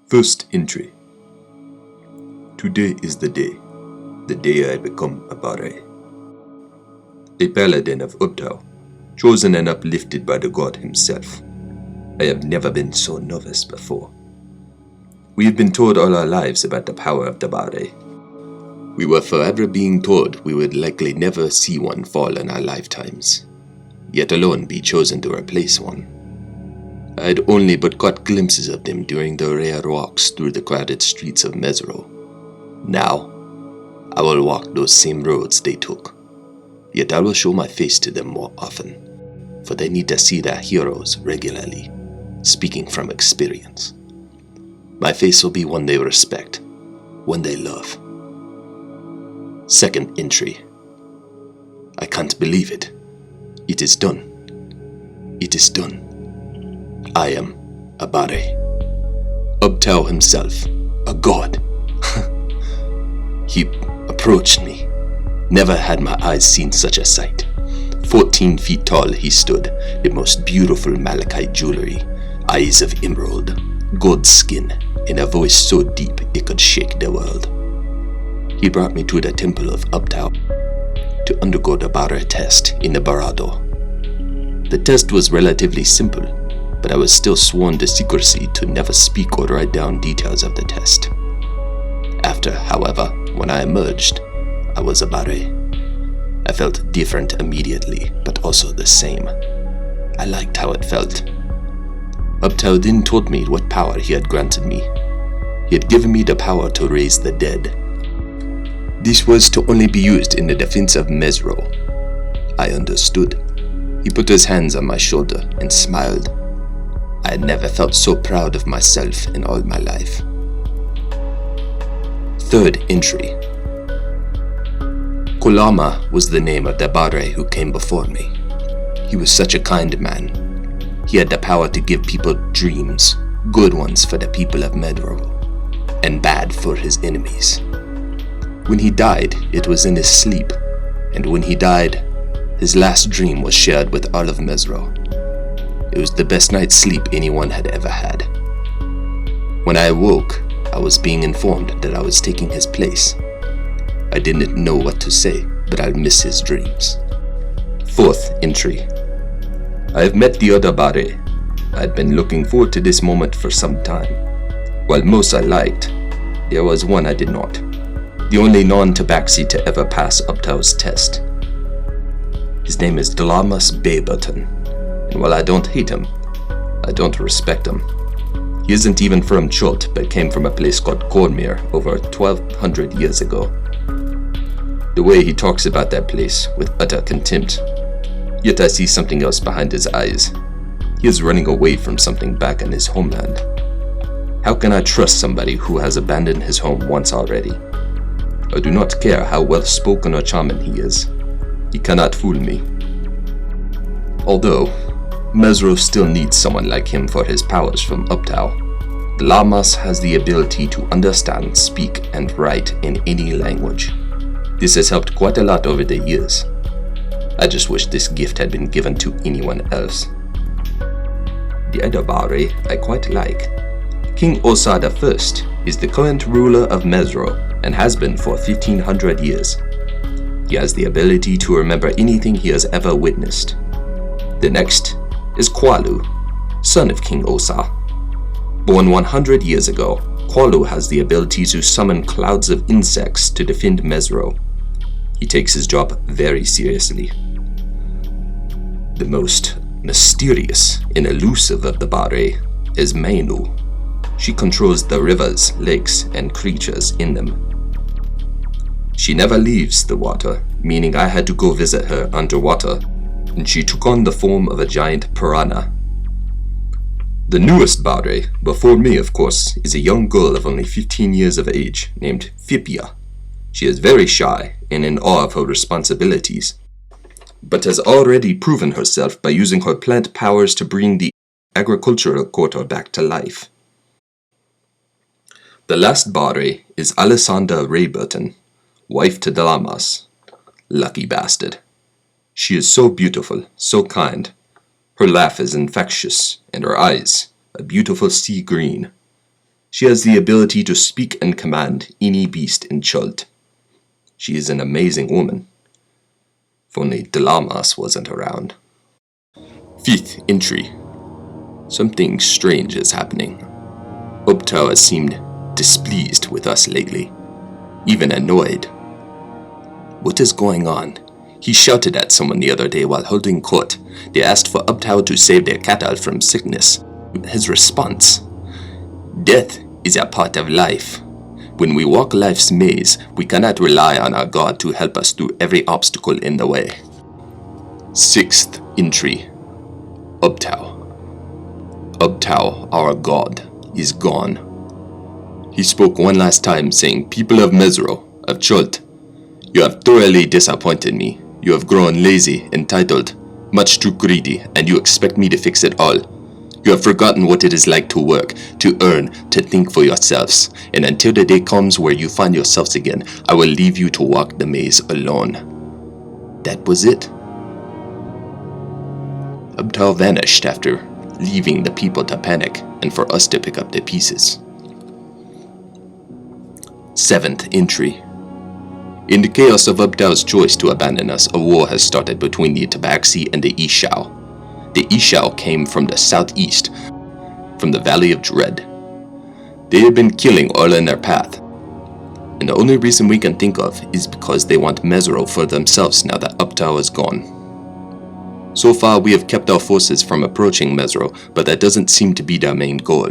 First entry. Today is the day I become a Bare. A paladin of Ubtao, chosen and uplifted by the god himself. I have never been so nervous before. We have been told all our lives about the power of the Bare. We were forever being told we would likely never see one fall in our lifetimes, yet alone be chosen to replace one. I had only but caught glimpses of them during the rare walks through the crowded streets of Mesro. Now, I will walk those same roads they took, yet I will show my face to them more often, for they need to see their heroes regularly, speaking from experience. My face will be one they respect, one they love. Second entry. I can't believe it. It is done. It is done. I am a Bare. Ubtao himself, a god. He approached me. Never had my eyes seen such a sight. 14 feet tall he stood, the most beautiful malachite jewelry, eyes of emerald, gold skin, and a voice so deep it could shake the world. He brought me to the temple of Ubtao to undergo the Bare test in the Barado. The test was relatively simple, but I was still sworn to secrecy to never speak or write down details of the test. After, however, when I emerged, I was a Bare. I felt different immediately, but also the same. I liked how it felt. Ubtao then told me what power he had granted me. He had given me the power to raise the dead. This was to only be used in the defense of Mesro. I understood. He put his hands on my shoulder and smiled. I had never felt so proud of myself in all my life. Third entry. Kolama was the name of the Bare who came before me. He was such a kind man. He had the power to give people dreams, good ones for the people of Medro, and bad for his enemies. When he died, it was in his sleep, and when he died, his last dream was shared with all of Mesro. It was the best night's sleep anyone had ever had. When I awoke, I was being informed that I was taking his place. I didn't know what to say, but I'll miss his dreams. Fourth entry. I have met the other Bare. I had been looking forward to this moment for some time. While most I liked, there was one I did not. The only non-tabaxi to ever pass Ubtao's test. His name is Durham-Styles. And while I don't hate him, I don't respect him. He isn't even from Chult, but came from a place called Cormir over 1200 years ago. The way he talks about that place with utter contempt. Yet I see something else behind his eyes. He is running away from something back in his homeland. How can I trust somebody who has abandoned his home once already? I do not care how well spoken or charming he is. He cannot fool me. Although, Mesro still needs someone like him for his powers from Ubtao. Lamas has the ability to understand, speak, and write in any language. This has helped quite a lot over the years. I just wish this gift had been given to anyone else. The other Bare I quite like. King Osa I is the current ruler of Mesro and has been for 1500 years. He has the ability to remember anything he has ever witnessed. The next is Kwalu, son of King Osa. Born 100 years ago, Kwalu has the ability to summon clouds of insects to defend Mesro. He takes his job very seriously. The most mysterious and elusive of the Bare is Mainu. She controls the rivers, lakes, and creatures in them. She never leaves the water, meaning I had to go visit her underwater, and she took on the form of a giant piranha. The newest Bare, before me of course, is a young girl of only 15 years of age named Fipia. She is very shy and in awe of her responsibilities, but has already proven herself by using her plant powers to bring the agricultural quarter back to life. The last Bare is Alessandra Rayburton, wife to Dalamas. Lucky bastard. She is so beautiful, so kind. Her laugh is infectious, and her eyes, a beautiful sea green. She has the ability to speak and command any beast in Chult. She is an amazing woman. If only Dalamas wasn't around. 5th entry. Something strange is happening. Uptao has seemed displeased with us lately, even annoyed. What is going on? He shouted at someone the other day while holding court. They asked for Uptao to save their cattle from sickness. His response: death is a part of life. When we walk life's maze, we cannot rely on our God to help us through every obstacle in the way. 6th entry. Uptao. Uptao, our God, is gone. He spoke one last time, saying, "People of Mesro, of Chult, you have thoroughly disappointed me. You have grown lazy, entitled, much too greedy, and you expect me to fix it all. You have forgotten what it is like to work, to earn, to think for yourselves. And until the day comes where you find yourselves again, I will leave you to walk the maze alone." That was it. Uptao vanished after leaving the people to panic and for us to pick up the pieces. 7th entry. In the chaos of Uptao's choice to abandon us, a war has started between the Tabaxi and the Ishao. The Ishao came from the southeast, from the Valley of Dread. They have been killing all in their path, and the only reason we can think of is because they want Mesro for themselves now that Uptao is gone. So far, we have kept our forces from approaching Mesro, but that doesn't seem to be their main goal.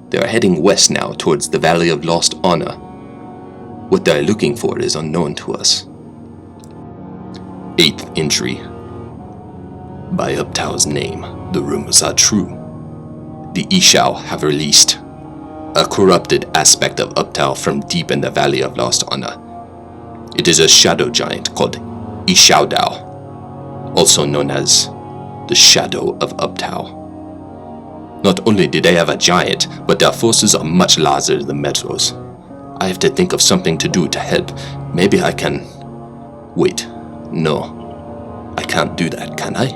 They are heading west now towards the Valley of Lost Honor. What they are looking for is unknown to us. 8th entry. By Uptao's name, the rumors are true. The Ishao have released a corrupted aspect of Uptao from deep in the Valley of Lost Honor. It is a shadow giant called Ishao Dao, also known as the Shadow of Uptao. Not only do they have a giant, but their forces are much larger than Metro's. I have to think of something to do to help. Maybe I can... Wait, no. I can't do that, can I?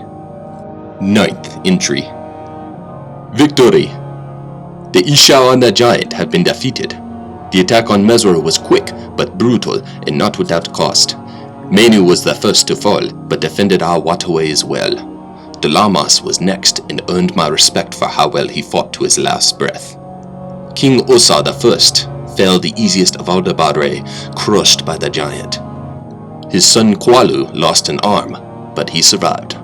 9th entry. Victory! The Ishao and the giant have been defeated. The attack on Mesro was quick, but brutal, and not without cost. Menu was the first to fall, but defended our waterways well. Dalamas was next and earned my respect for how well he fought to his last breath. King Osa I fell the easiest of all the Badre, crushed by the giant. His son Kwalu lost an arm, but he survived.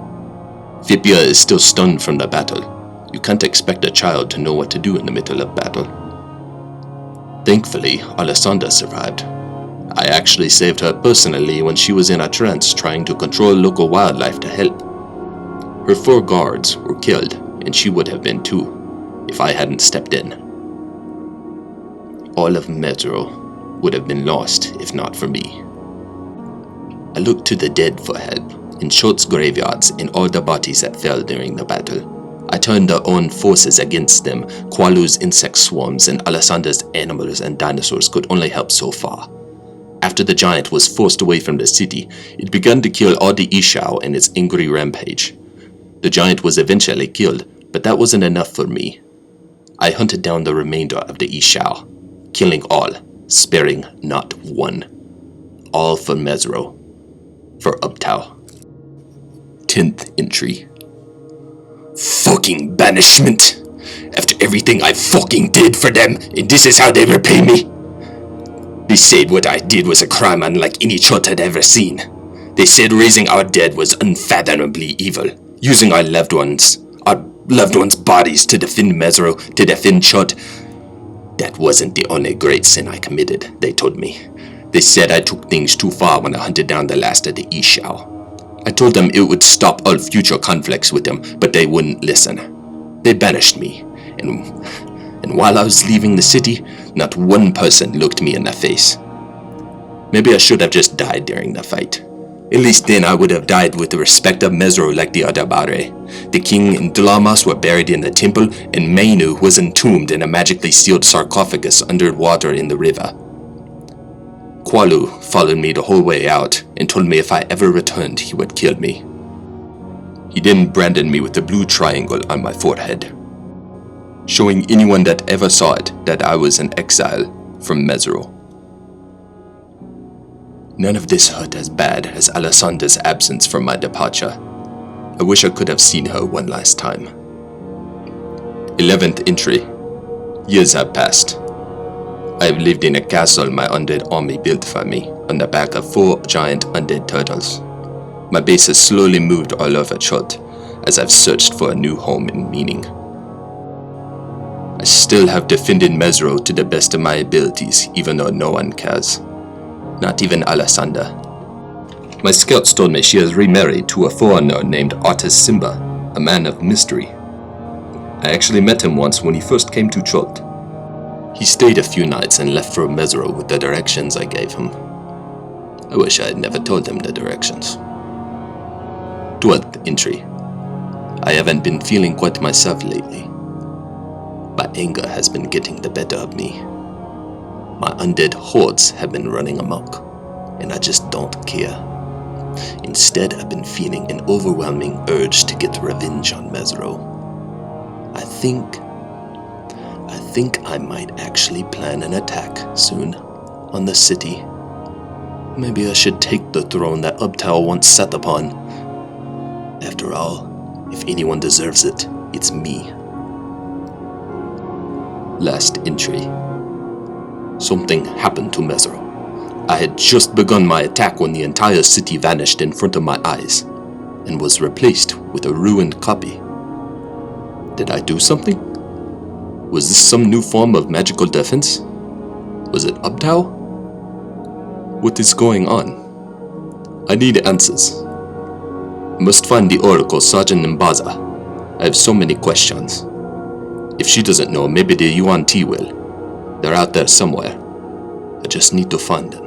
Vipia is still stunned from the battle. You can't expect a child to know what to do in the middle of battle. Thankfully, Alessandra survived. I actually saved her personally when she was in a trance trying to control local wildlife to help. Her 4 guards were killed, and she would have been too, if I hadn't stepped in. All of Mesro would have been lost if not for me. I looked to the dead for help, in Schultz graveyards and all the bodies that fell during the battle. I turned our own forces against them. Kwalu's insect swarms and Alessandra's animals and dinosaurs could only help so far. After the giant was forced away from the city, it began to kill all the Ishao in its angry rampage. The giant was eventually killed, but that wasn't enough for me. I hunted down the remainder of the Ishao, killing all, sparing not one. All for Mesro. For Uptao. 10th entry. Fucking banishment! After everything I fucking did for them, and this is how they repay me? They said what I did was a crime unlike any Chult had ever seen. They said raising our dead was unfathomably evil, using our loved ones' bodies to defend Mesro, to defend Chult. That wasn't the only great sin I committed, they told me. They said I took things too far when I hunted down the last of the Ishao. I told them it would stop all future conflicts with them, but they wouldn't listen. They banished me, and while I was leaving the city, not one person looked me in the face. Maybe I should have just died during the fight. At least then I would have died with the respect of Mesro like the other Bare. The king and Dalamas were buried in the temple, and Menu was entombed in a magically sealed sarcophagus underwater in the river. Kwalu followed me the whole way out and told me if I ever returned, he would kill me. He then branded me with the blue triangle on my forehead. showing anyone that ever saw it that I was an exile from Mesro. None of this hurt as bad as Alessandra's absence from my departure. I wish I could have seen her one last time. 11th entry. Years have passed. I have lived in a castle my undead army built for me on the back of 4 giant undead turtles. My base has slowly moved all over Chult as I've searched for a new home and meaning. I still have defended Mesro to the best of my abilities, even though no one cares. Not even Alessandra. My scouts told me she has remarried to a foreigner named Artist Simba, a man of mystery. I actually met him once when he first came to Chult. He stayed a few nights and left for Mesro with the directions I gave him. I wish I had never told him the directions. 12th entry. I haven't been feeling quite myself lately. My anger has been getting the better of me. My undead hordes have been running amok, and I just don't care. Instead, I've been feeling an overwhelming urge to get revenge on Mesro. I think I might actually plan an attack soon on the city. Maybe I should take the throne that Uptow once sat upon. After all, if anyone deserves it, it's me. Last entry. Something happened to Mesro. I had just begun my attack when the entire city vanished in front of my eyes and was replaced with a ruined copy. Did I do something? Was this some new form of magical defense? Was it Uptow? What is going on? I need answers. I must find the Oracle, Sergeant Mbaza. I have so many questions. If she doesn't know, maybe the Yuan Ti will. They're out there somewhere. I just need to find them.